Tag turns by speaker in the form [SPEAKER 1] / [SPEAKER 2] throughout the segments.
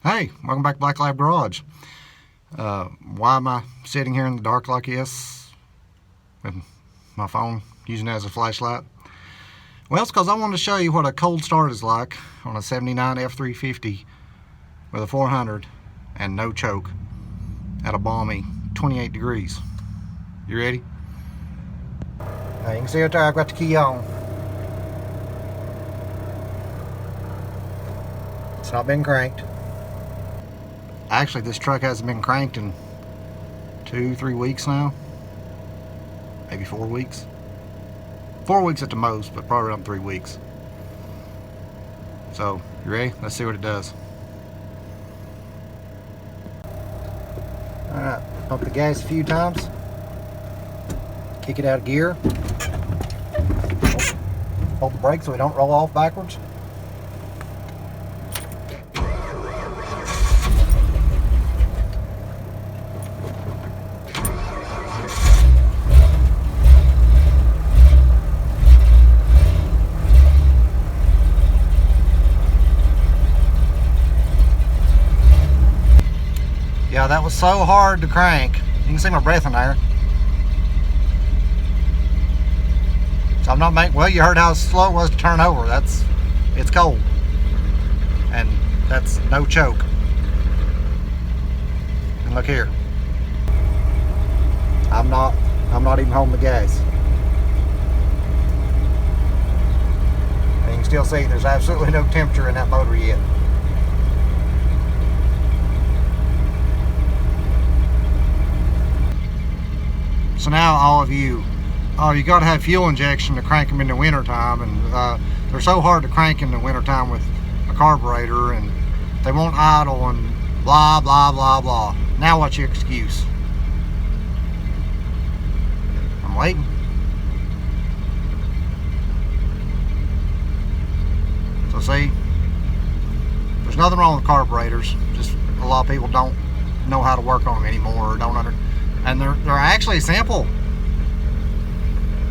[SPEAKER 1] Hey, welcome back to Black Lab Garage. Why am I sitting here in the dark like this with my phone, using it as a flashlight? Well, it's because I wanted to show you what a cold start is like on a 79 F350 with a 400 and no choke at a balmy 28 degrees. You ready? Now you can see right there I've got the key on. It's not been cranked. Actually, this truck hasn't been cranked in 2-3 weeks now. Maybe 4 weeks. 4 weeks at the most, but probably around 3 weeks. So, you ready? Let's see what it does. Alright, pump the gas a few times. Kick it out of gear. Hold the brake so we don't roll off backwards. Yeah, that was so hard to crank. You can see my breath in there. So I'm not making, well, you heard how slow it was to turn over. It's cold. And that's no choke. And look here. I'm not even holding the gas. And you can still see there's absolutely no temperature in that motor yet. So now all of you, you got to have fuel injection to crank them in the winter time, and they're so hard to crank in the winter time with a carburetor, and they won't idle and blah blah blah blah. Now what's your excuse? I'm waiting. So see, there's nothing wrong with carburetors. Just a lot of people don't know how to work on them anymore, or don't understand. And they're actually simple.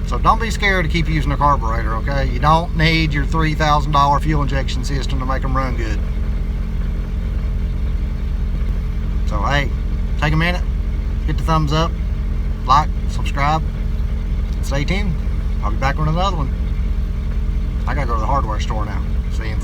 [SPEAKER 1] So don't be scared to keep using a carburetor, okay? You don't need your $3,000 fuel injection system to make them run good. So hey, take a minute, hit the thumbs up, like, subscribe, stay tuned. I'll be back with another one. I gotta go to the hardware store now. See you.